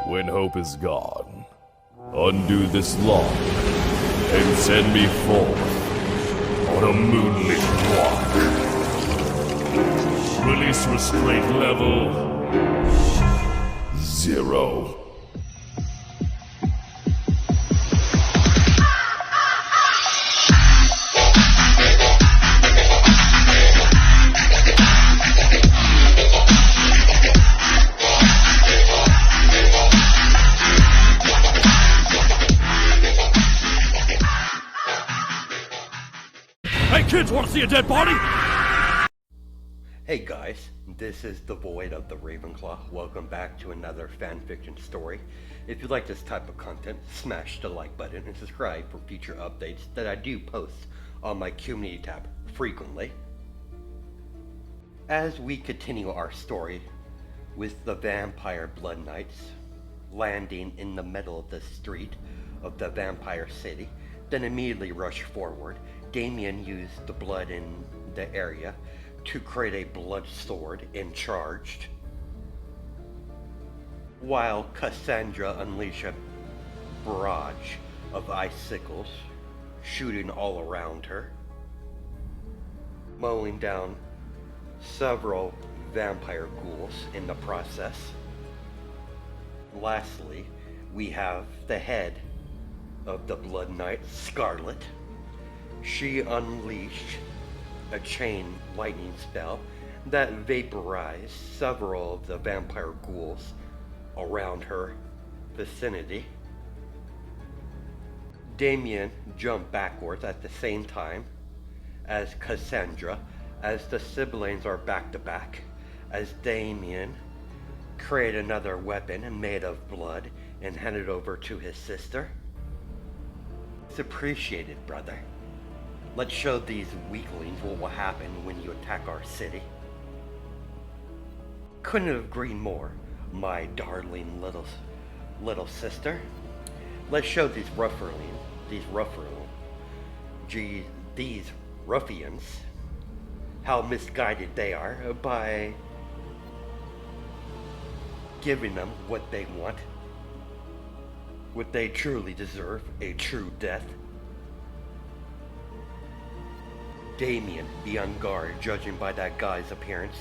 When hope is gone, undo this lock and send me forth on a moonlit walk. Release restraint level 0. Hey kids, wanna see a dead body? Hey guys, this is the Void of the Ravenclaw. Welcome back to another fanfiction story. If you like this type of content, smash the like button and subscribe for future updates that I do post on my community tab frequently. As we continue our story with the Vampire Blood Knights landing in the middle of the street of the Vampire City, then immediately rush forward, Damien used the blood in the area to create a blood sword and charged, while Cassandra unleashed a barrage of icicles shooting all around her, mowing down several vampire ghouls in the process. Lastly, we have the head of the Blood Knight, Scarlet. She unleashed a chain lightning spell that vaporized several of the vampire ghouls around her vicinity. Damien jumped backwards at the same time as Cassandra, as the siblings are back to back, as Damien created another weapon made of blood and handed over to his sister. It's appreciated, brother. Let's show these weaklings what will happen when you attack our city. Couldn't have agreed more, my darling little sister. Let's show these ruffians, how misguided they are by giving them what they want, what they truly deserve, a true death. Damien, be on guard, judging by that guy's appearance.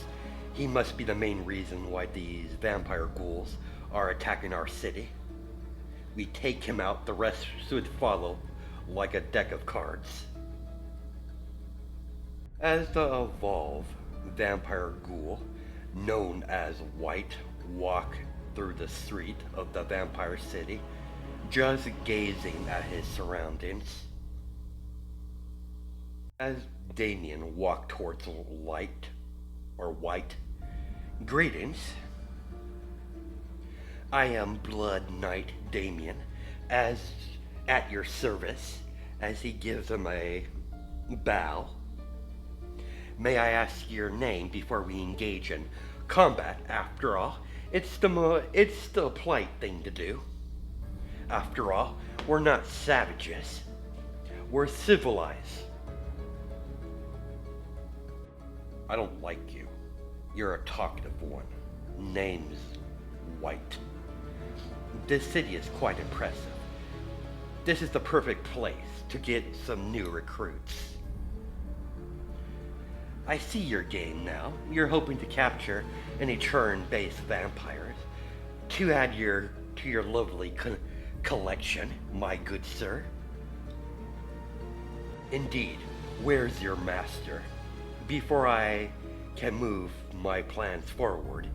He must be the main reason why these vampire ghouls are attacking our city. We take him out, the rest should follow like a deck of cards. As the evolved vampire ghoul, known as White, walk through the street of the vampire city, just gazing at his surroundings. As Damien walked towards White, greetings. I am Blood Knight Damien, as at your service, as he gives him a bow. May I ask your name before we engage in combat? After all, it's the polite thing to do. After all, we're not savages. We're civilized. I don't like you. You're a talkative one. Name's White. This city is quite impressive. This is the perfect place to get some new recruits. I see your game now. You're hoping to capture any turn-based vampires to add to your lovely collection, my good sir. Indeed, where's your master? Before I can move my plans forward,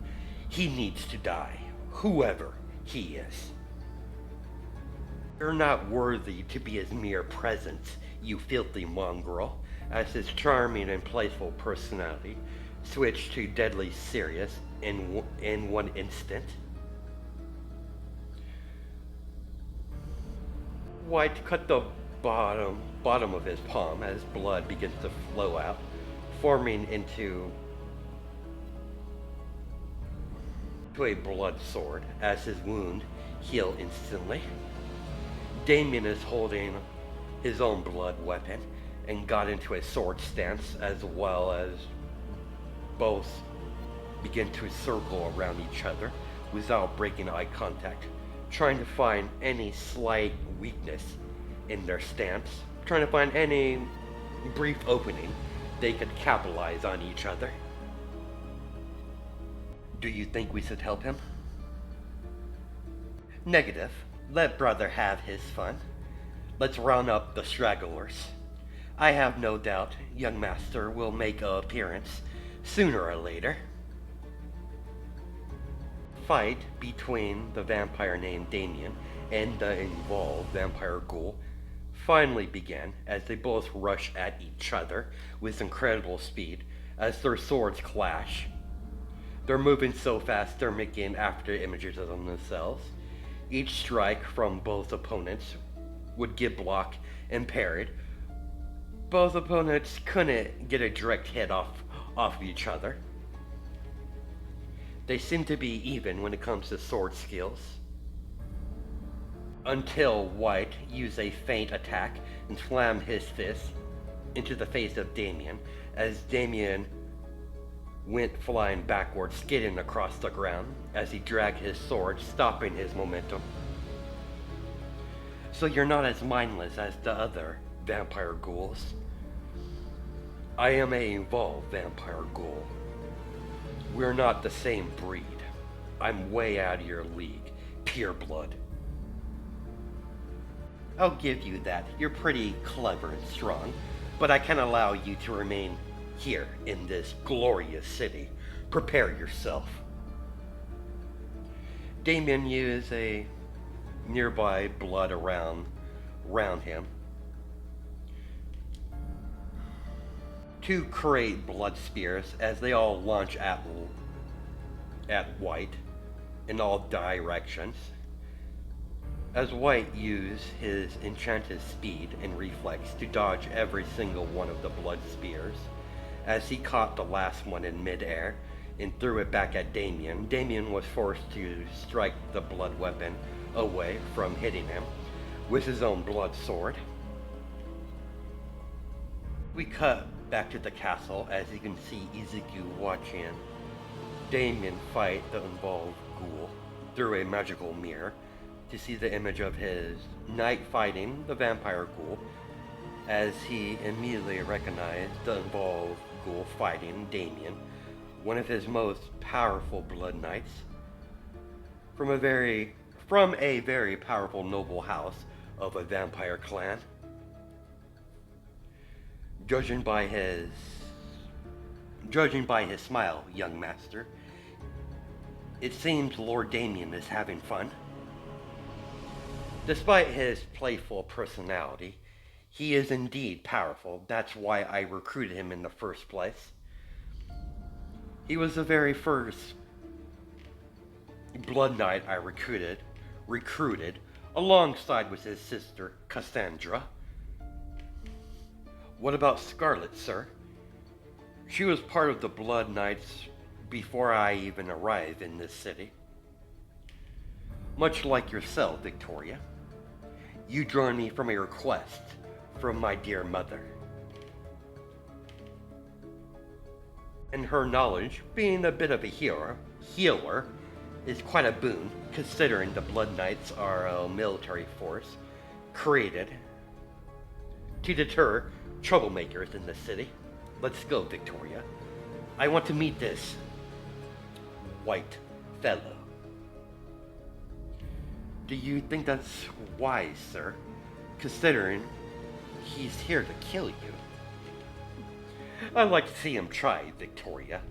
he needs to die, whoever he is. You're not worthy to be his mere presence, you filthy mongrel, as his charming and playful personality switched to deadly serious in one instant. White cut the bottom of his palm as blood begins to flow out, forming into a blood sword as his wound healed instantly. Damien is holding his own blood weapon and got into a sword stance, as well as both begin to circle around each other without breaking eye contact. trying to find any slight weakness in their stance, trying to find any brief opening they could capitalize on each other. Do you think we should help him? Negative. Let brother have his fun. Let's round up the stragglers. I have no doubt young master will make an appearance sooner or later. Fight between the vampire named Damien and the involved vampire ghoul finally began as they both rush at each other with incredible speed as their swords clash. They're moving so fast they're making after images of themselves. Each strike from both opponents would get blocked and parried. Both opponents couldn't get a direct hit off of each other. They seem to be even when it comes to sword skills. Until White used a feint attack and slammed his fist into the face of Damien as Damien went flying backwards, skidding across the ground as he dragged his sword, stopping his momentum. So you're not as mindless as the other vampire ghouls. I am a evolved vampire ghoul. We're not the same breed. I'm way out of your league. Pure blood. I'll give you that. You're pretty clever and strong, but I can allow you to remain here in this glorious city. Prepare yourself. Damien used a nearby blood around him to create blood spears as they all launch at White in all directions. As White used his enchanted speed and reflex to dodge every single one of the blood spears, as he caught the last one in midair and threw it back at Damien, Damien was forced to strike the blood weapon away from hitting him with his own blood sword. We cut back to the castle as you can see Izuku watching Damien fight the involved ghoul through a magical mirror to see the image of his knight fighting the vampire ghoul, as he immediately recognized the involved ghoul fighting Damien, one of his most powerful blood knights from a very powerful noble house of a vampire clan. Judging by his smile, young master, it seems Lord Damien is having fun. Despite his playful personality, he is indeed powerful. That's why I recruited him in the first place. He was the very first Blood Knight I recruited alongside with his sister, Cassandra. What about Scarlet, sir? She was part of the Blood Knights before I even arrived in this city. Much like yourself, Victoria, you joined me from a request from my dear mother. And her knowledge, being a bit of a healer, is quite a boon, considering the Blood Knights are a military force created to deter troublemakers in the city. Let's go, Victoria. I want to meet this white fellow. Do you think that's wise, sir? Considering he's here to kill you. I'd like to see him try, Victoria.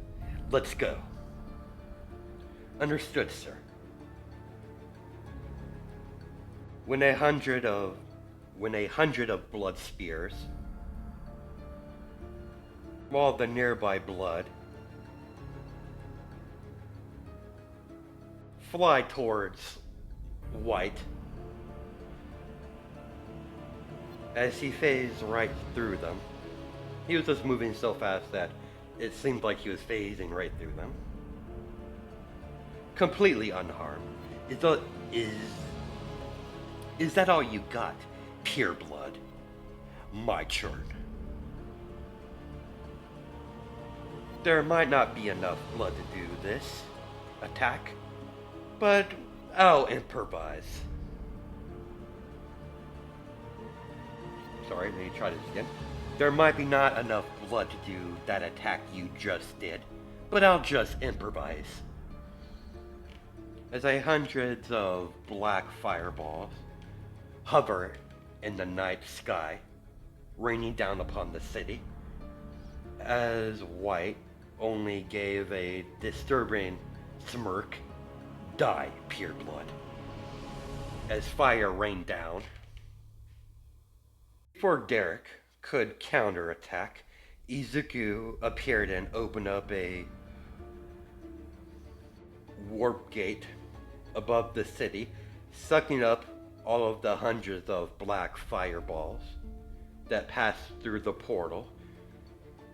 Let's go. Understood, sir. When a hundred of blood spears, while the nearby blood fly towards White, as he phased right through them. He was just moving so fast that it seemed like he was phasing right through them. Completely unharmed. Is that all you got? Pure blood. My turn. There might not be enough blood to do this attack, but I'll improvise. Sorry, let me try this again. There might be not enough blood to do that attack you just did, but I'll just improvise. As hundreds of black fireballs hover in the night sky, raining down upon the city, as White only gave a disturbing smirk, die, pure blood. As fire rained down, before Derek could counterattack, Izuku appeared and opened up a warp gate above the city, sucking up all of the hundreds of black fireballs that passed through the portal.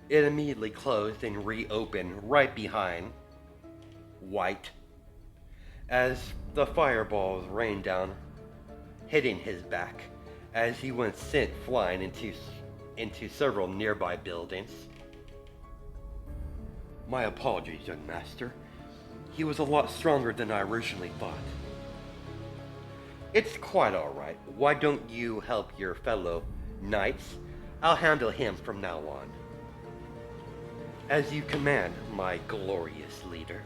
It immediately closed and reopened right behind White as the fireballs rained down, hitting his back as he was sent flying into several nearby buildings. My apologies, young master. He was a lot stronger than I originally thought. It's quite alright. Why don't you help your fellow knights? I'll handle him from now on. As you command, my glorious leader.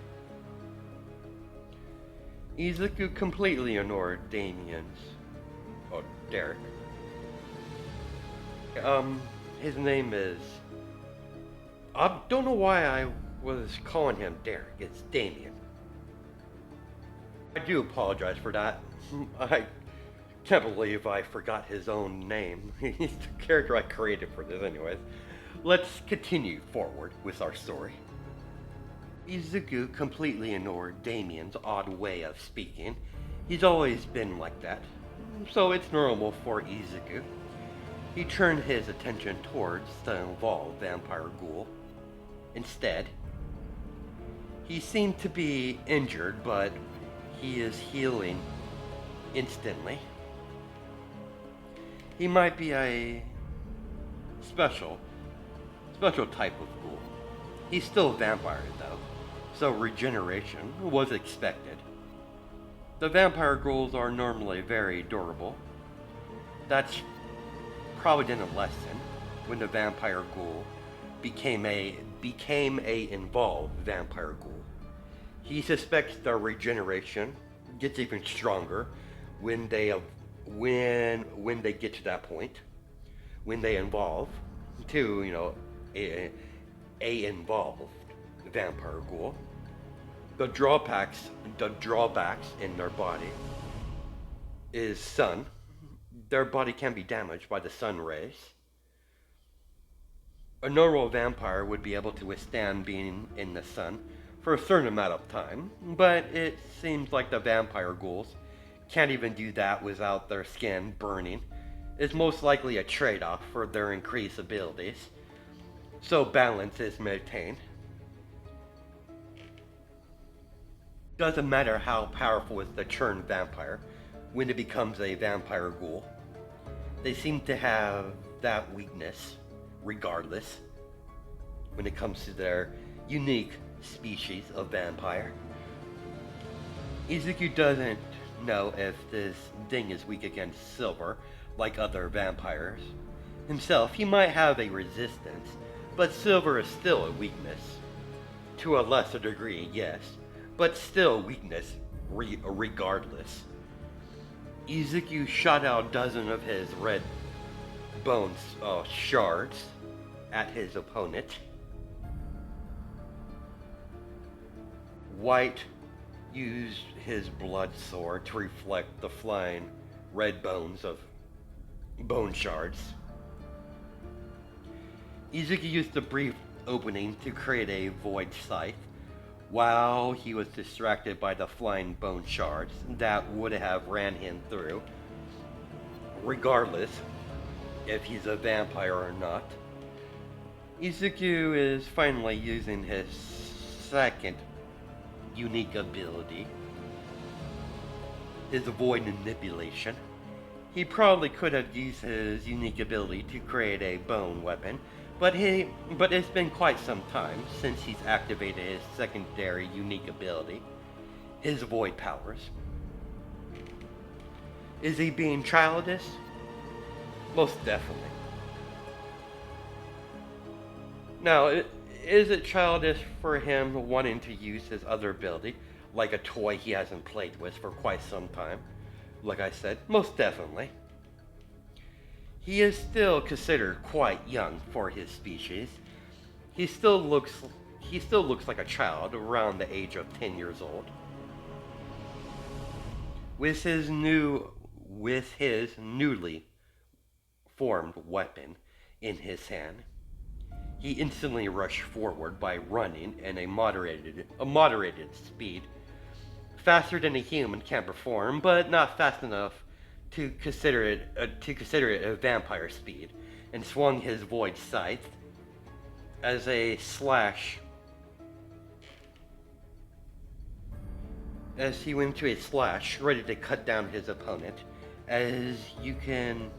Izuku completely ignored Derek. His name is... I don't know why I was calling him Derek. It's Damien. I do apologize for that. I can't believe I forgot his own name. He's the character I created for this anyways. Let's continue forward with our story. Izuku completely ignored Damien's odd way of speaking. He's always been like that, so it's normal for Izuku. He turned his attention towards the involved vampire ghoul. Instead, he seemed to be injured, but he is healing instantly. He might be a special type of ghoul. He's still a vampire though, so regeneration was expected. The vampire ghouls are normally very durable. That's probably didn't lessen when the vampire ghoul became a involved vampire ghoul. He suspects the regeneration gets even stronger when they get to that point, when they evolve to a involved vampire ghoul. The drawbacks in their body is sun. Their body can be damaged by the sun rays. A normal vampire would be able to withstand being in the sun for a certain amount of time, but it seems like the vampire ghouls can't even do that without their skin burning. It's most likely a trade-off for their increased abilities, so balance is maintained. Doesn't matter how powerful is the turned vampire when it becomes a vampire ghoul. They seem to have that weakness regardless when it comes to their unique species of vampire. Izuku doesn't know if this thing is weak against silver like other vampires. Himself, he might have a resistance, but silver is still a weakness. To a lesser degree, yes, but still weakness regardless. Izuku shot out a dozen of his red bone shards at his opponent. White used his blood sword to reflect the flying red bones of bone shards. Izuku used the brief opening to create a void scythe while he was distracted by the flying bone shards that would have ran him through, regardless if he's a vampire or not. Izuku is finally using his second unique ability, his void manipulation. He probably could have used his unique ability to create a bone weapon, but it's been quite some time since he's activated his secondary unique ability, his void powers. Is he being childish? Most definitely. Now, is it childish for him wanting to use his other ability, like a toy he hasn't played with for quite some time? Like I said, most definitely. He is still considered quite young for his species. He still looks like a child around the age of 10 years old. With his newly formed weapon in his hand, he instantly rushed forward by running in a moderated speed, faster than a human can perform, but not fast enough to consider it a vampire speed, and swung his void scythe as a slash. As he went to a slash, ready to cut down his opponent, as you can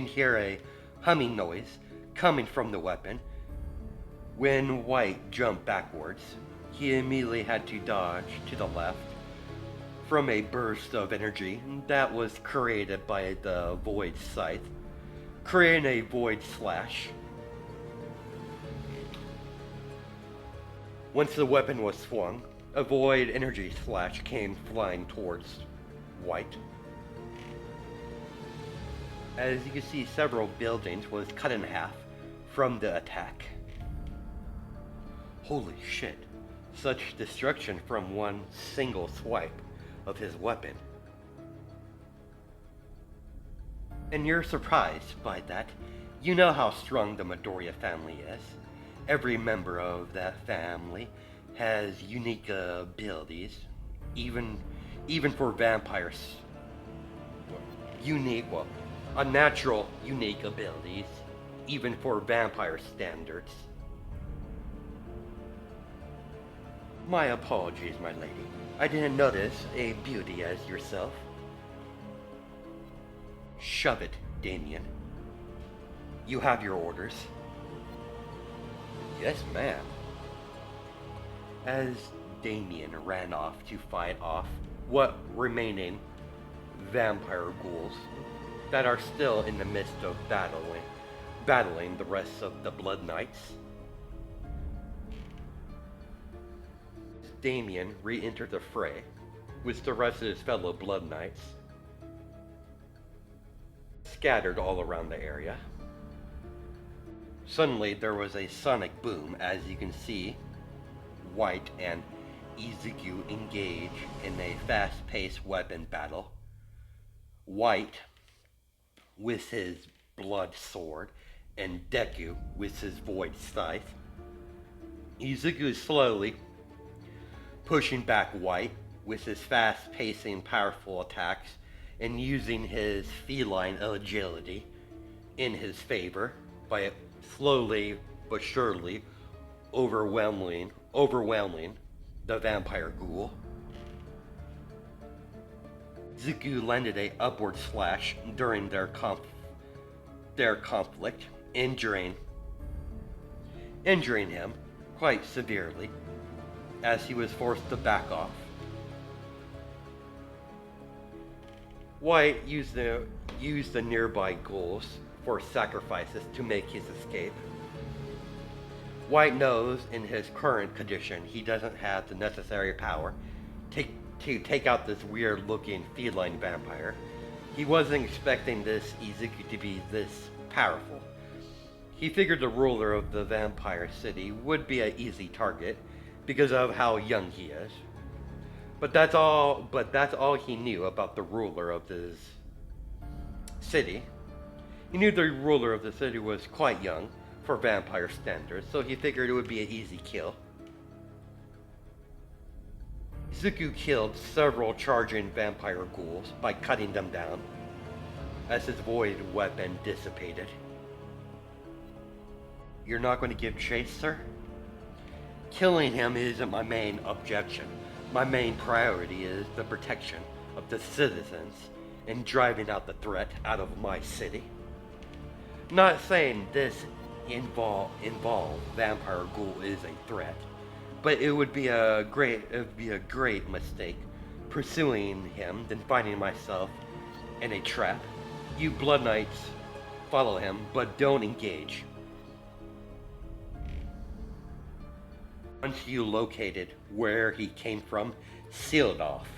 hear a humming noise coming from the weapon. When White jumped backwards, he immediately had to dodge to the left from a burst of energy that was created by the Void Scythe, creating a Void Slash. Once the weapon was swung, a Void Energy Slash came flying towards White. As you can see, several buildings was cut in half from the attack. Holy shit, such destruction from one single swipe of his weapon. And you're surprised by that. You know how strong the Midoriya family is. Every member of that family has unique abilities, even for vampires. Unnatural unique abilities, even for vampire standards. My apologies, my lady. I didn't notice a beauty as yourself. Shove it, Damien. You have your orders. Yes, ma'am. As Damien ran off to fight off what remaining vampire ghouls that are still in the midst of battling the rest of the Blood Knights, Damien re-entered the fray with the rest of his fellow Blood Knights scattered all around the area. Suddenly there was a sonic boom as you can see White and Izuku engage in a fast-paced weapon battle. White with his blood sword and Deku with his void scythe. Izuku is slowly pushing back White with his fast-pacing, powerful attacks and using his feline agility in his favor by slowly but surely overwhelming the vampire ghoul. Izuku landed a upward slash during their conflict, injuring him quite severely as he was forced to back off. White used the nearby ghouls for sacrifices to make his escape. White knows in his current condition he doesn't have the necessary power to take out this weird looking feline vampire. He wasn't expecting this Izuku to be this powerful. He figured the ruler of the vampire city would be an easy target because of how young he is. But that's all he knew about the ruler of this city. He knew the ruler of the city was quite young for vampire standards, so he figured it would be an easy kill. Izuku killed several charging vampire ghouls by cutting them down as his void weapon dissipated. You're not going to give chase, sir? Killing him isn't my main objection. My main priority is the protection of the citizens and driving out the threat out of my city. Not saying this involve vampire ghoul is a threat, but it would be a great mistake pursuing him than finding myself in a trap. You Blood Knights follow him, but don't engage. Once you located where he came from, seal it off.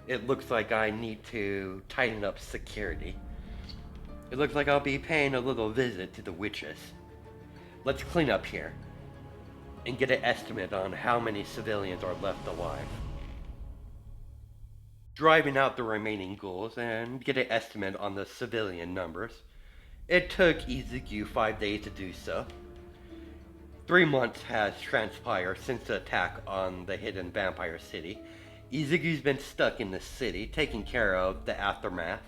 It looks like I need to tighten up security. It looks like I'll be paying a little visit to the witches. Let's clean up here and get an estimate on how many civilians are left alive. Driving out the remaining ghouls and get an estimate on the civilian numbers. It took Izuku 5 days to do so. 3 months has transpired since the attack on the hidden vampire city. Izuku's been stuck in the city, taking care of the aftermath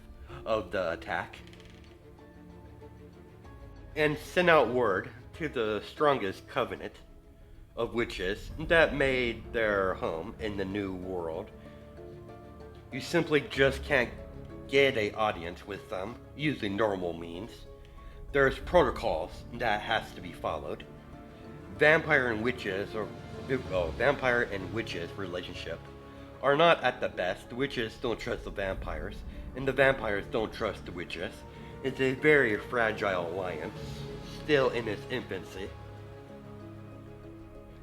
of the attack, and sent out word to the strongest covenant of witches that made their home in the new world. You simply just can't get an audience with them using normal means. There's protocols that has to be followed. Vampire and witches relationship are not at the best. The witches don't trust the vampires, and the vampires don't trust the witches. It's a very fragile alliance, still in its infancy,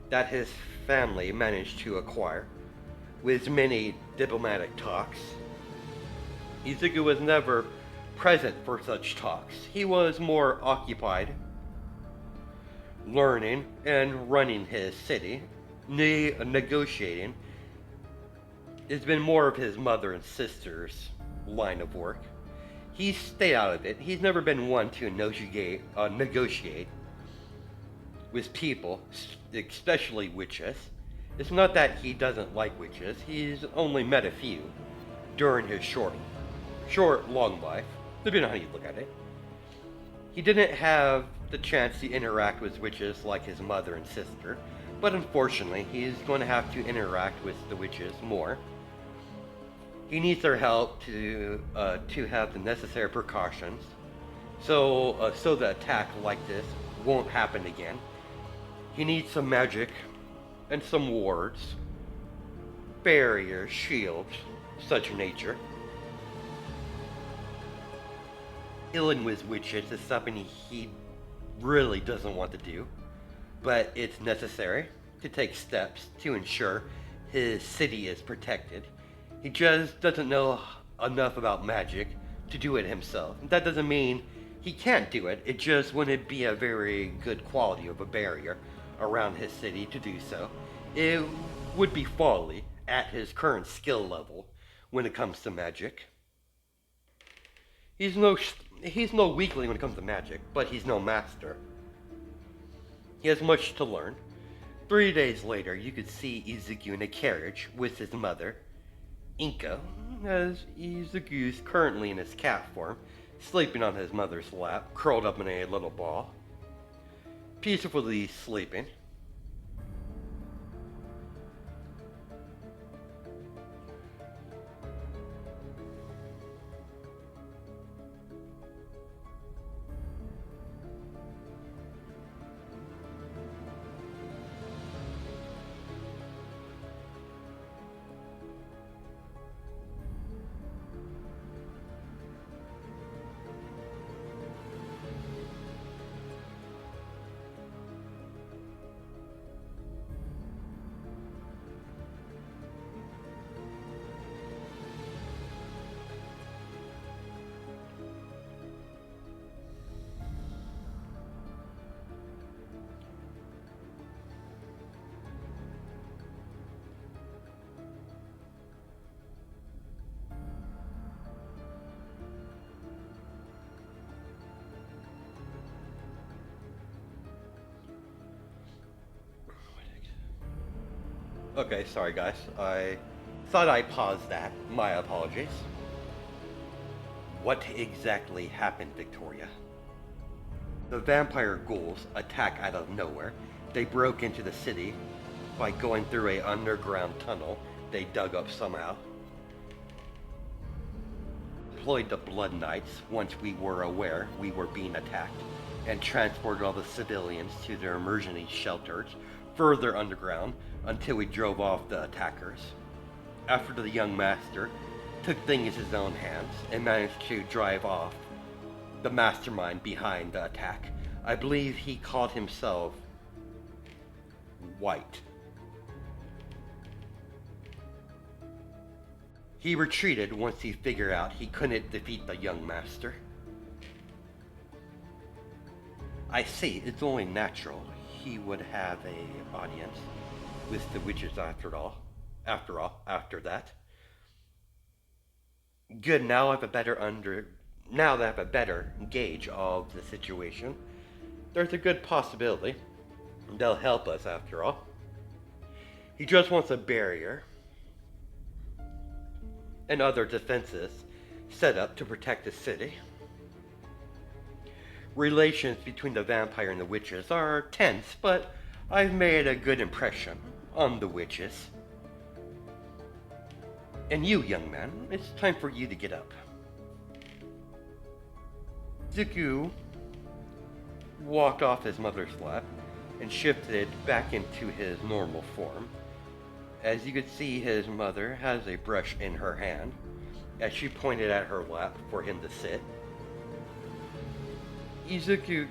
that his family managed to acquire with many diplomatic talks. Izuku was never present for such talks. He was more occupied learning and running his city. Negotiating has been more of his mother and sister's line of work. He's stayed out of it. He's never been one to negotiate with people, especially witches. It's not that he doesn't like witches. He's only met a few during his short, long life, depending on how you look at it. He didn't have the chance to interact with witches like his mother and sister, but unfortunately, he's going to have to interact with the witches more. He needs their help to have the necessary precautions, so the attack like this won't happen again. He needs some magic and some wards, barriers, shields, such nature. Dealing with witches is something he really doesn't want to do, but it's necessary to take steps to ensure his city is protected. He just doesn't know enough about magic to do it himself. That doesn't mean he can't do it, it just wouldn't be a very good quality of a barrier around his city to do so. It would be folly at his current skill level when it comes to magic. He's no weakling when it comes to magic, but he's no master. He has much to learn. 3 days later, you could see Izuku in a carriage with his mother, Inko, as Izuku's currently in his cat form, sleeping on his mother's lap, curled up in a little ball, peacefully sleeping. Okay, sorry guys. I thought I paused that. My apologies. What exactly happened, Victoria? The vampire ghouls attack out of nowhere. They broke into the city by going through an underground tunnel they dug up somehow. Deployed the Blood Knights once we were aware we were being attacked, and transported all the civilians to their emergency shelters further underground until we drove off the attackers. After the young master took things in his own hands and managed to drive off the mastermind behind the attack. I believe he called himself White. He retreated once he figured out he couldn't defeat the young master. I see, it's only natural he would have a audience with the witches after that. Good, now I have a better gauge of the situation. There's a good possibility they'll help us after all. He just wants a barrier and other defenses set up to protect the city. Relations between the vampire and the witches are tense, but I've made a good impression on the witches. And you, young man, it's time for you to get up. Izuku walked off his mother's lap and shifted back into his normal form. As you could see, his mother has a brush in her hand as she pointed at her lap for him to sit. Izuku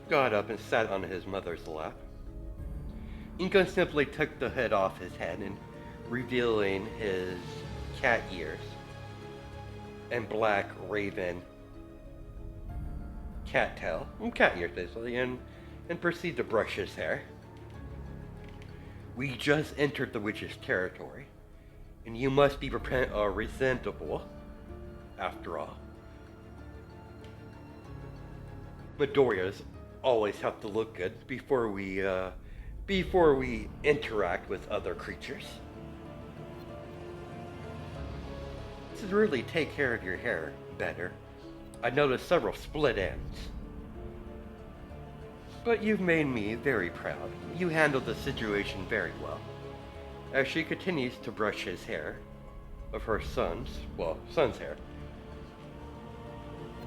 got up and sat on his mother's lap. Inko simply took the hood off his head and revealing his cat ears and black raven cat ears basically, and proceeded to brush his hair. We just entered the witch's territory, and you must be resentable, after all. Midoriyas always have to look good before we interact with other creatures. This is really take care of your hair better. I noticed several split ends. But you've made me very proud. You handled the situation very well. As she continues to brush his hair, of her son's hair.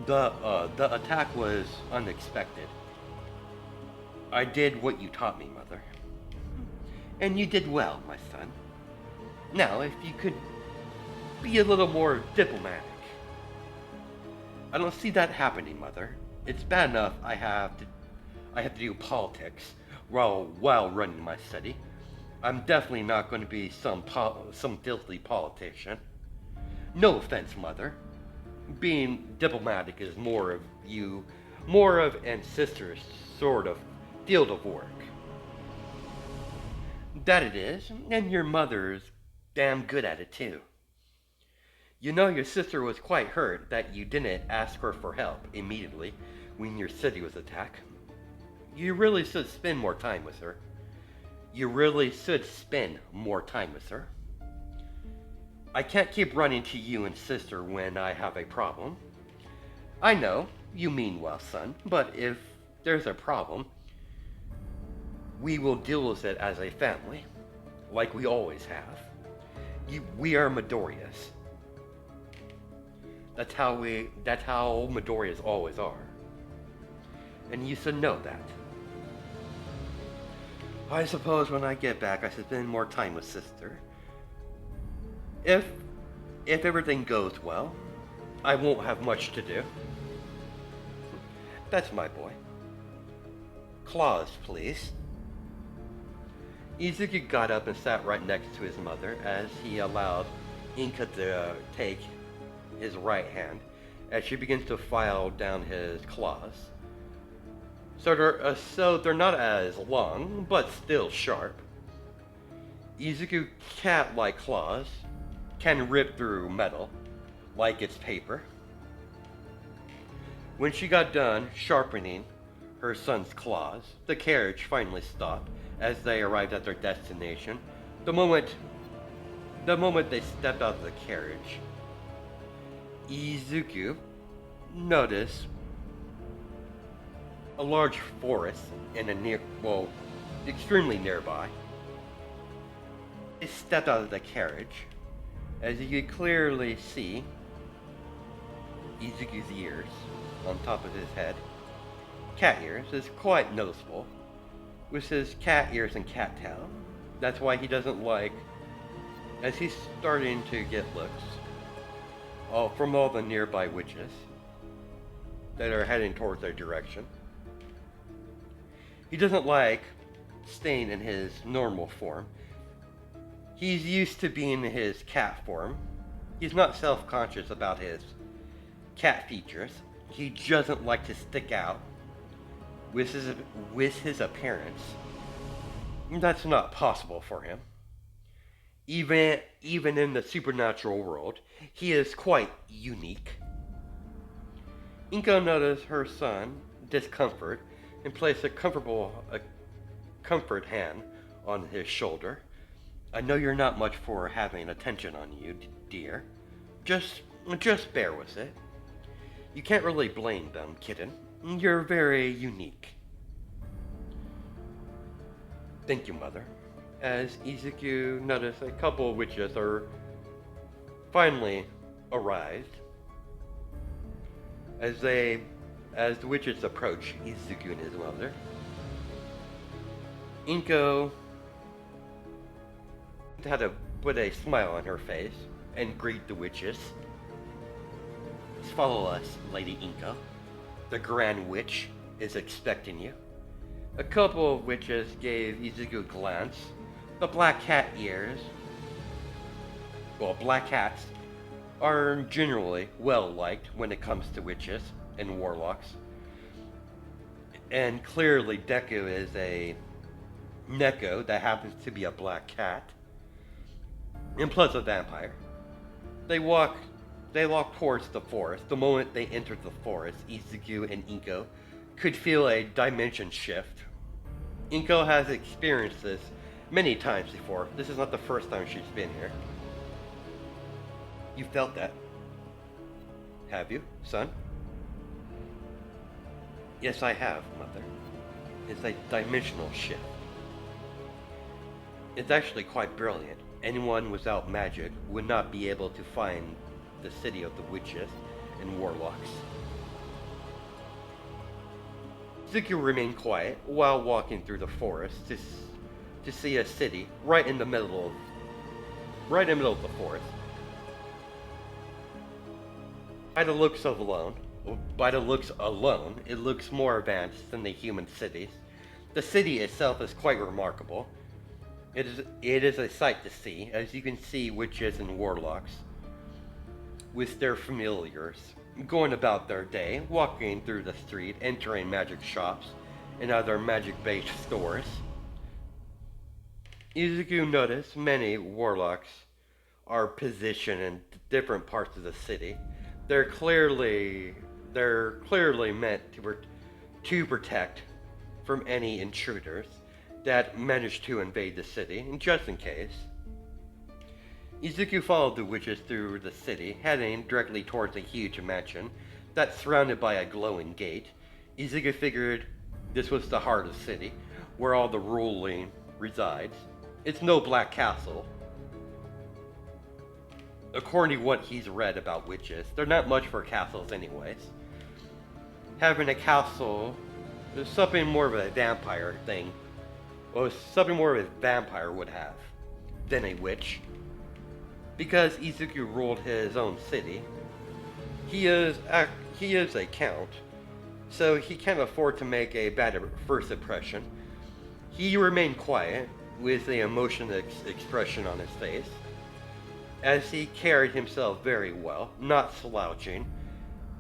The attack was unexpected. I did what you taught me, Mother. And you did well, my son. Now, if you could be a little more diplomatic. I don't see that happening, Mother. It's bad enough I have to do politics while running my city. I'm definitely not going to be some filthy politician. No offense, Mother. Being diplomatic is more of and sister's sort of field of work. That it is, and your mother's damn good at it too. You know your sister was quite hurt that you didn't ask her for help immediately when your city was attacked. You really should spend more time with her. I can't keep running to you and sister when I have a problem. I know, you mean well, son, but if there's a problem, we will deal with it as a family, like we always have. We are Midoriyas. That's how Midoriyas always are. And you should know that. I suppose when I get back I should spend more time with sister. If everything goes well, I won't have much to do. That's my boy. Claws, please. Izuku got up and sat right next to his mother as he allowed Inka to take his right hand as she begins to file down his claws. So they're not as long, but still sharp. Izuku cat-like claws can rip through metal like it's paper. When she got done sharpening her son's claws, the carriage finally stopped as they arrived at their destination. The moment they stepped out of the carriage, Izuku noticed a large forest in extremely nearby. They stepped out of the carriage. As you could clearly see, Izuku's ears on top of his head, cat ears, is quite noticeable. With his cat ears and cat tail, that's why he doesn't like, as he's starting to get looks, from all the nearby witches that are heading towards their direction. He doesn't like staying in his normal form. He's used to being in his cat form. He's not self-conscious about his cat features. He doesn't like to stick out with his appearance. That's not possible for him. Even in the supernatural world, he is quite unique. Inko noticed her son discomfort and placed a comfort hand on his shoulder. I know you're not much for having attention on you, dear. Just bear with it. You can't really blame them, kitten. You're very unique. Thank you, Mother. As Izuku noticed, a couple of witches are finally arrived. As the witches approach Izuku and his mother, Inko had to put a smile on her face and greet the witches. Follow us, Lady Inko. The Grand Witch is expecting you. A couple of witches gave Izuku a glance. The black cat ears. Well, black cats are generally well liked when it comes to witches and warlocks. And clearly Deku is a Neko that happens to be a black cat. And plus a vampire. They walk towards the forest. The moment they entered the forest, Izuku and Inko could feel a dimension shift. Inko has experienced this many times before. This is not the first time she's been here. You felt that, have you, son? Yes, I have, Mother. It's a dimensional shift. It's actually quite brilliant. Anyone without magic would not be able to find the city of the witches and warlocks. Izuku remained quiet while walking through the forest to see a city right in the middle of the forest. By the looks alone, it looks more advanced than the human cities. The city itself is quite remarkable. It is a sight to see, as you can see witches and warlocks with their familiars going about their day, walking through the street, entering magic shops and other magic-based stores. Izuku noticed many warlocks are positioned in different parts of the city. They're clearly meant to protect from any intruders that manage to invade the city, just in case. Izuku followed the witches through the city, heading directly towards a huge mansion that's surrounded by a glowing gate. Izuku figured this was the heart of the city, where all the ruling resides. It's no black castle. According to what he's read about witches, they're not much for castles anyways. Having a castle is something more of a vampire thing. Well, something more of a vampire would have than a witch. Because Izuku ruled his own city, he is a count, so he can't afford to make a bad first impression. He remained quiet, with the emotional expression on his face, as he carried himself very well, not slouching,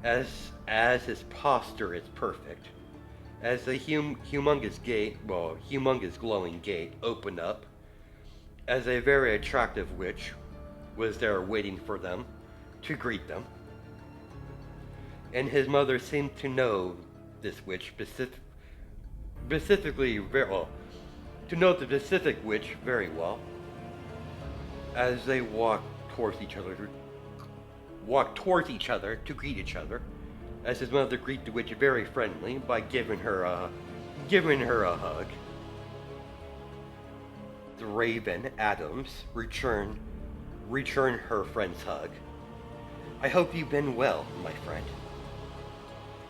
as his posture is perfect. As the humongous glowing gate opened up, as a very attractive witch was there waiting for them to greet them. And his mother seemed to know this witch specifically very well, to know the specific witch very well. As they walked towards each other to greet each other, as his mother greeted the witch very friendly by giving her a hug. The Raven Adams returned her friend's hug. I hope you've been well, my friend.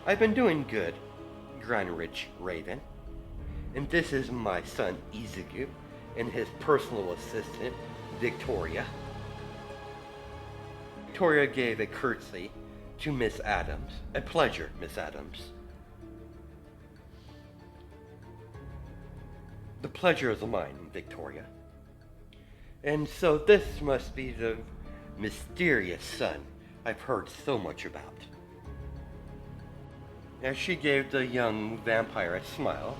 I've been doing good, Grand Rich Raven. And this is my son Izuku and his personal assistant, Victoria. Victoria gave a curtsy to Miss Adams. A pleasure, Miss Adams. The pleasure is mine, Victoria. And so this must be the mysterious son I've heard so much about. As she gave the young vampire a smile,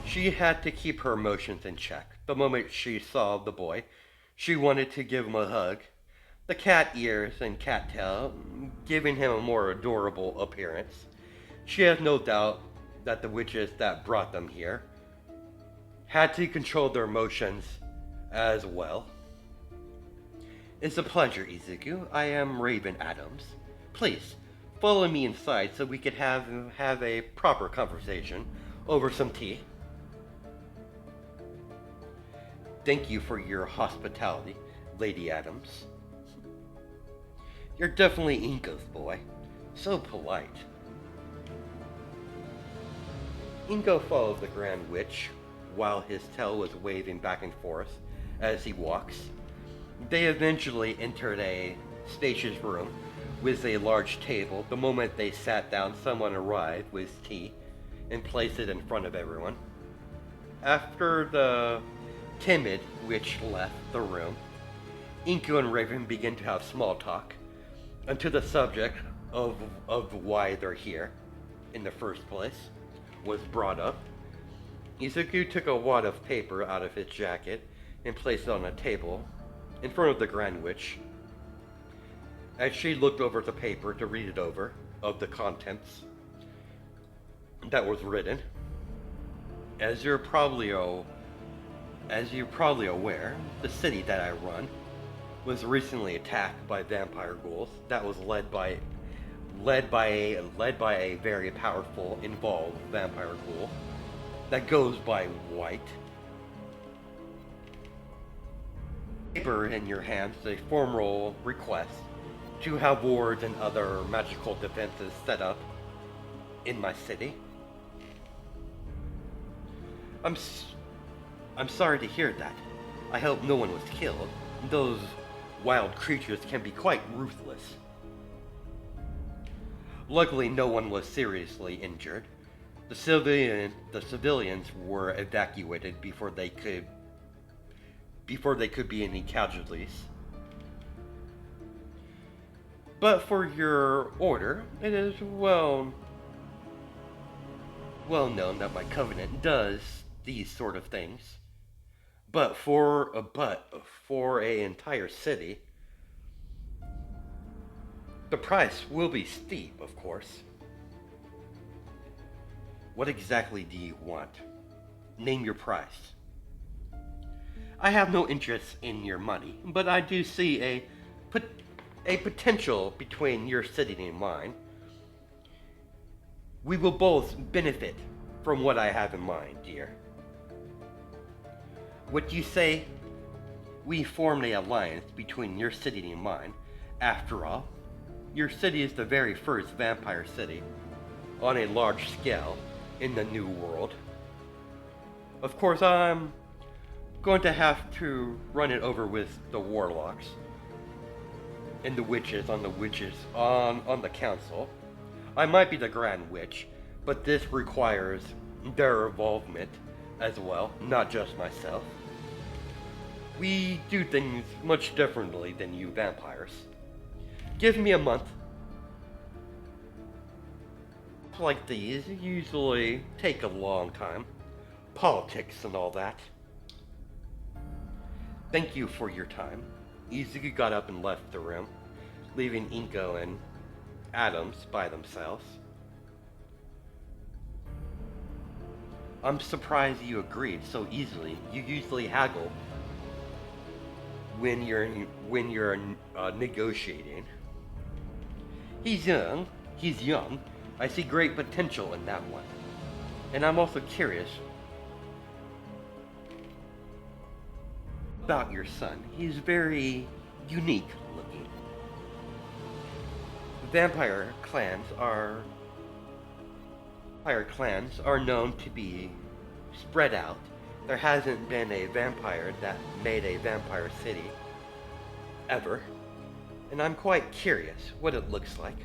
she had to keep her emotions in check. The moment she saw the boy, she wanted to give him a hug, the cat ears and cattail giving him a more adorable appearance. She has no doubt that the witches that brought them here had to control their emotions as well. It's a pleasure, Izuku. I am Raven Adams. Please, follow me inside so we could have a proper conversation over some tea. Thank you for your hospitality, Lady Adams. You're definitely Inko's boy. So polite. Inko follows the Grand Witch while his tail was waving back and forth as he walks. They eventually entered a spacious room with a large table. The moment they sat down, someone arrived with tea and placed it in front of everyone. After the timid witch left the room, Inko and Raven began to have small talk until the subject of why they're here in the first place was brought up. Izuku took a wad of paper out of his jacket and placed it on a table in front of the Grand Witch. As she looked over the paper to read it over of the contents that was written, as you're probably aware, the city that I run was recently attacked by vampire ghouls. That was led by a very powerful, involved vampire ghoul that goes by White. Paper in your hands is a formal request to have wards and other magical defenses set up in my city. I'm sorry to hear that. I hope no one was killed. Those wild creatures can be quite ruthless. Luckily, no one was seriously injured. The civilians were evacuated before they could be any casualties. But for your order, it is well known that my covenant does these sort of things. But for an entire city, the price will be steep, of course. What exactly do you want? Name your price. I have no interest in your money, but I do see a potential between your city and mine. We will both benefit from what I have in mind, dear. What you say? We formed an alliance between your city and mine. After all, your city is the very first vampire city on a large scale in the New World. Of course, I'm going to have to run it over with the warlocks and the witches on the council. I might be the Grand Witch, but this requires their involvement as well, not just myself. We do things much differently than you vampires. Give me a month. Like these usually take a long time. Politics and all that. Thank you for your time. Izuku got up and left the room, leaving Inko and Adams by themselves. I'm surprised you agreed so easily. You usually haggle when you're negotiating. He's young. I see great potential in that one. And I'm also curious about your son. He's very unique looking. Vampire clans are known to be spread out. There hasn't been a vampire that made a vampire city ever. and I'm quite curious what it looks like.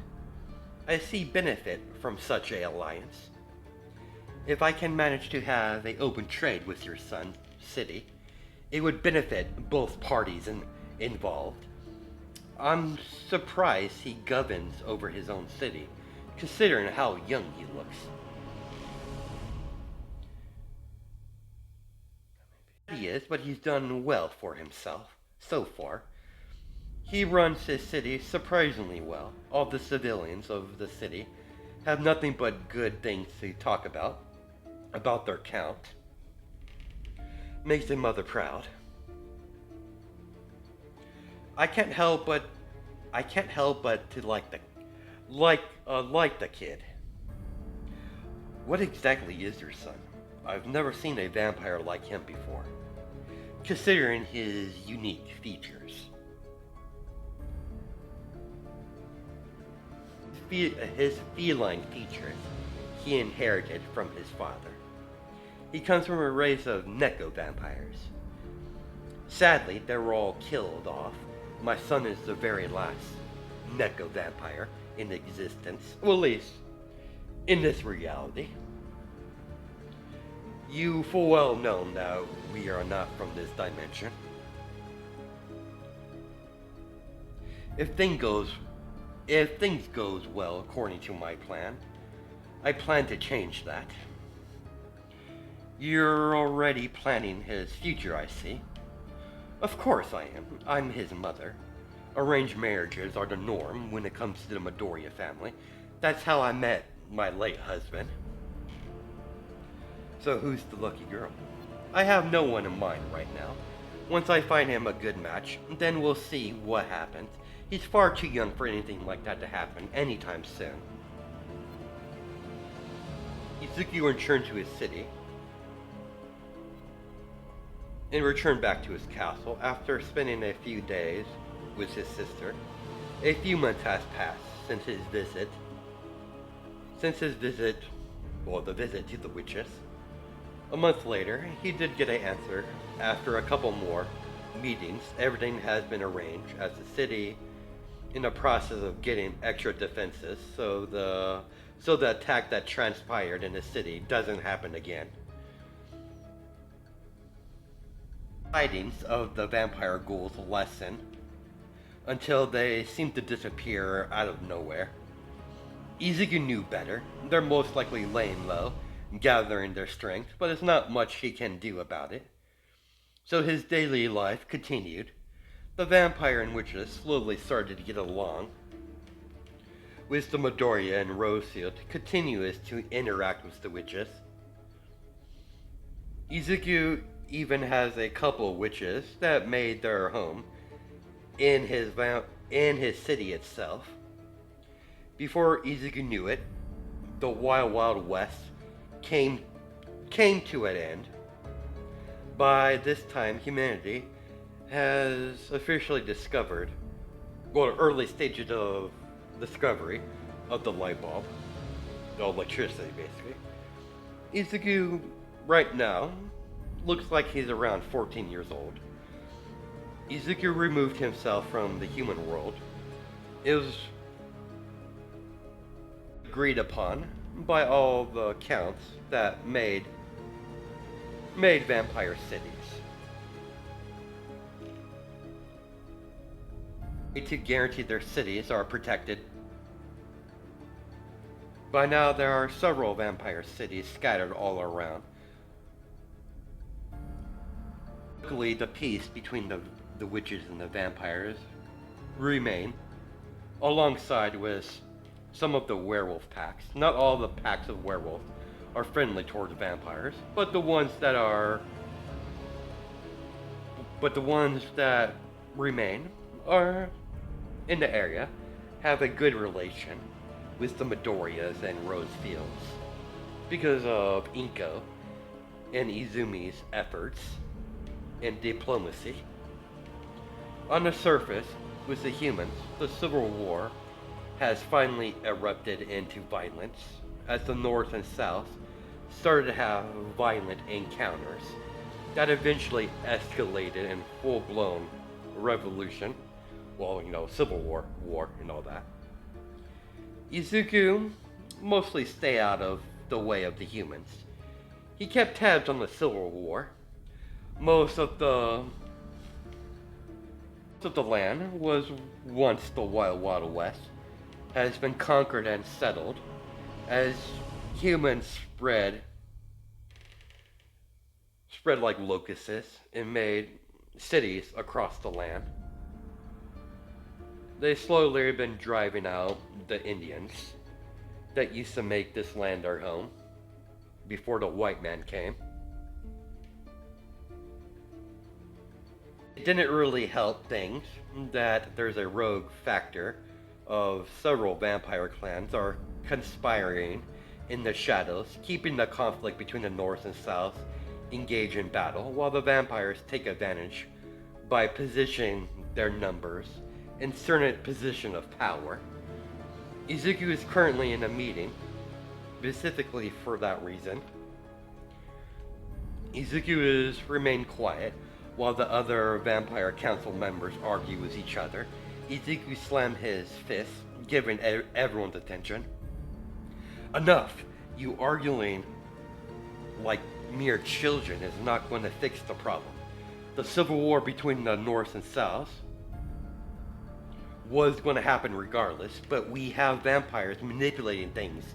I see benefit from such a alliance. If I can manage to have a open trade with your son, city, it would benefit both parties involved. I'm surprised he governs over his own city, considering how young he looks. He is, but he's done well for himself, so far. He runs his city surprisingly well. All the civilians of the city have nothing but good things to talk about their count. Makes their mother proud. I can't help but to like the kid. What exactly is your son? I've never seen a vampire like him before, considering his unique features. His feline features he inherited from his father. He comes from a race of Neko vampires. Sadly, they were all killed off. My son is the very last Neko vampire in existence, well, at least in this reality. You full well know that we are not from this dimension. If things goes well according to my plan, I plan to change that. You're already planning his future, I see. Of course I am. I'm his mother. Arranged marriages are the norm when it comes to the Midoriya family. That's how I met my late husband. So who's the lucky girl? I have no one in mind right now. Once I find him a good match, then we'll see what happens. He's far too young for anything like that to happen anytime soon. Izuku returned to his city and returned back to his castle after spending a few days with his sister. A few months has passed since his visit. The visit to the witches. A month later, he did get an answer. After a couple more meetings, everything has been arranged as the city in the process of getting extra defenses so the attack that transpired in the city doesn't happen again. Sightings of the vampire ghouls lessen until they seem to disappear out of nowhere. Izuku knew better. They're most likely laying low, gathering their strength, but there's not much he can do about it. So his daily life continued. The vampire and witches slowly started to get along. With the Midoriya and Rosefield continues to interact with the witches. Izuku even has a couple witches that made their home in his city itself. Before Izuku knew it, the Wild Wild West came to an end. By this time, humanity has officially discovered, early stages of discovery of the light bulb, the electricity basically. Izuku, right now, looks like he's around 14 years old. Izuku removed himself from the human world. It was agreed upon by all the counts that made vampire cities. To guarantee their cities are protected. By now there are several vampire cities scattered all around. Luckily, the peace between the witches and the vampires remain, alongside with some of the werewolf packs. Not all the packs of werewolves are friendly towards vampires, but the ones that remain are in the area have a good relation with the Midoriyas and Rosefields because of Inko and Izumi's efforts in diplomacy. On the surface, with the humans, the civil war has finally erupted into violence as the North and South started to have violent encounters that eventually escalated in full-blown revolution. well, Civil War and all that. Izuku mostly stay out of the way of the humans. He kept tabs on the Civil War. Most of the land was once the Wild West, has been conquered and settled as humans spread like locusts and made cities across the land. They slowly have been driving out the Indians that used to make this land their home before the white man came. It didn't really help things that there's a rogue factor of several vampire clans are conspiring in the shadows, keeping the conflict between the North and South engaged in battle, while the vampires take advantage by positioning their numbers in certain position of power. Izuku is currently in a meeting, specifically for that reason. Izuku has remained quiet, while the other vampire council members argue with each other. Izuku slammed his fist, giving everyone's attention. Enough! You arguing like mere children is not going to fix the problem. The civil war between the North and South was going to happen regardless, but we have vampires manipulating things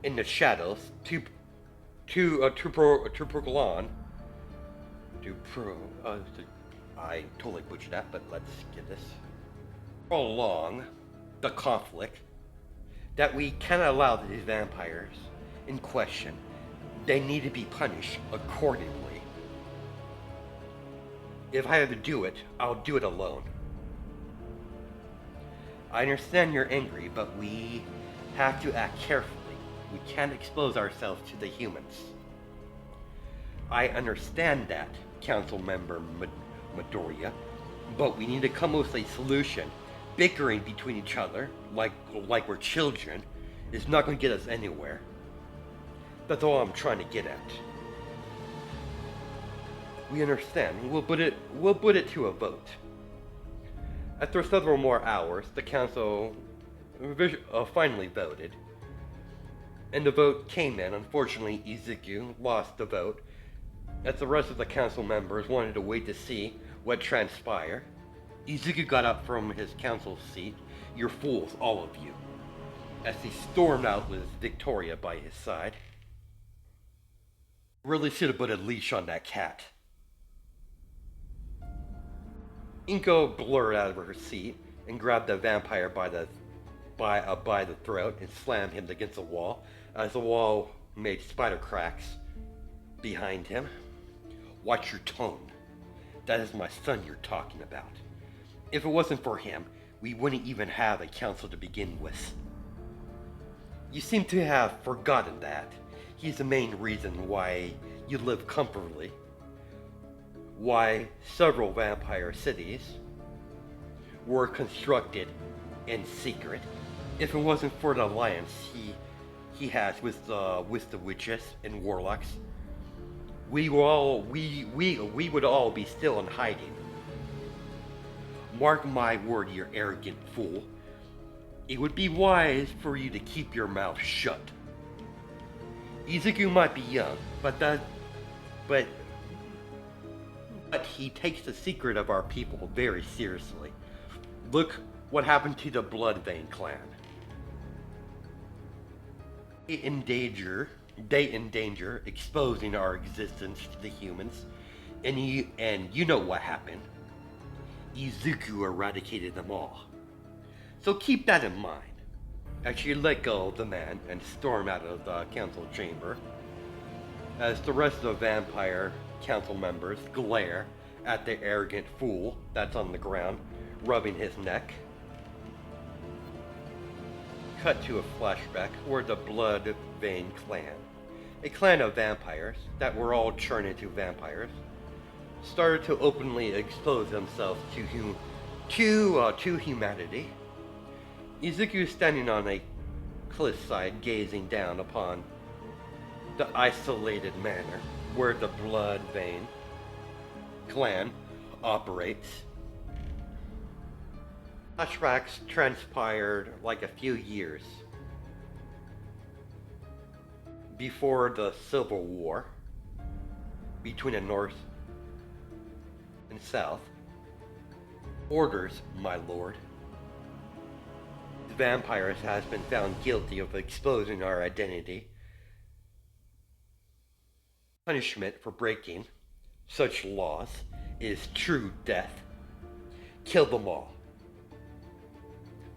in the shadows I totally butchered that, but let's get this. Prolong the conflict that we cannot allow these vampires in question. They need to be punished accordingly. If I have to do it, I'll do it alone. I understand you're angry, but we have to act carefully. We can't expose ourselves to the humans. I understand that, Council Member Midoriya, but we need to come up with a solution. Bickering between each other, like we're children, is not going to get us anywhere. That's all I'm trying to get at. We understand. We'll put it to a vote. After several more hours, the council finally voted, and the vote came in. Unfortunately, Izuku lost the vote, as the rest of the council members wanted to wait to see what transpired. Izuku got up from his council seat. You're fools, all of you, as he stormed out with Victoria by his side. Really should have put a leash on that cat. Inko blurred out of her seat and grabbed the vampire by the throat and slammed him against the wall, as the wall made spider cracks behind him. Watch your tone. That is my son you're talking about. If it wasn't for him, we wouldn't even have a council to begin with. You seem to have forgotten that. He's the main reason why you live comfortably. Why several vampire cities were constructed in secret. If it wasn't for the alliance he has with the witches and warlocks, we would all be still in hiding. Mark my word, you arrogant fool. It would be wise for you to keep your mouth shut. Izuku might be young, but he takes the secret of our people very seriously. Look what happened to the Bloodvein clan. They endanger exposing our existence to the humans, and you know what happened. Izuku eradicated them all. So keep that in mind as you let go of the man and storm out of the council chamber, as the rest of the vampire council members glare at the arrogant fool that's on the ground, rubbing his neck. Cut to a flashback where the Bloodvein clan, a clan of vampires that were all turned into vampires, started to openly expose themselves to humanity. Izuku is standing on a cliffside, gazing down upon the isolated manor where the Bloodvein clan operates. Flashbacks transpired like a few years before the Civil War between the North and South. Orders, my lord. The vampires has been found guilty of exposing our identity. Punishment for breaking such laws is true death. Kill them all.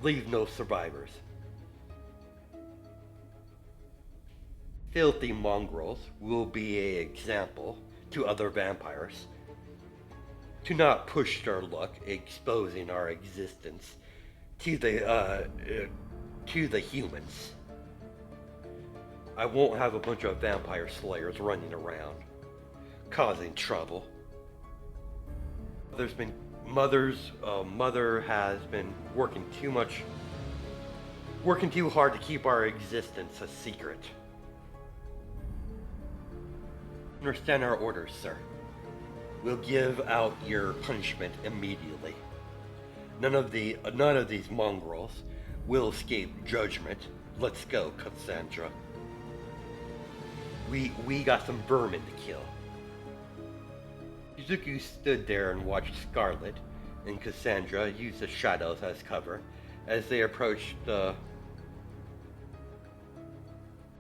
Leave no survivors. Filthy mongrels will be an example to other vampires to not push their luck, exposing our existence to the humans. I won't have a bunch of vampire slayers running around, causing trouble. Mother has been working too hard to keep our existence a secret. Understand our orders, sir. We'll give out your punishment immediately. None of these mongrels will escape judgment. Let's go, Cassandra. We got some vermin to kill. Izuku stood there and watched Scarlet and Cassandra use the shadows as cover as they approached the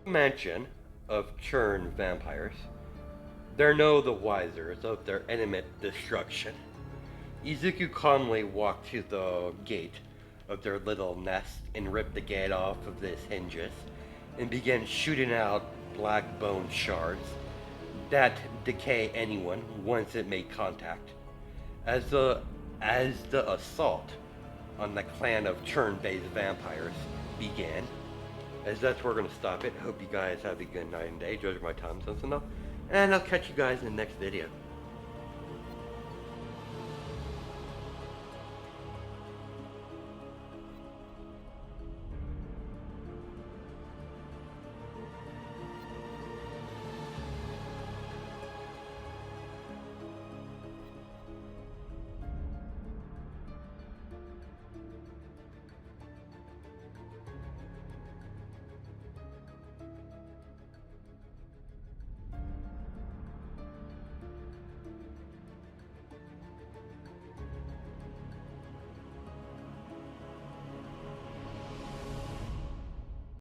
mansion of Churn vampires. They're no the wiser of their imminent destruction. Izuku calmly walked to the gate of their little nest and ripped the gate off of its hinges and began shooting out black bone shards that decay anyone once it made contact. As the assault on the clan of Churn-based vampires began, as that's where we're gonna stop it. Hope you guys have a good night and day. Judge my time sense enough. And I'll catch you guys in the next video.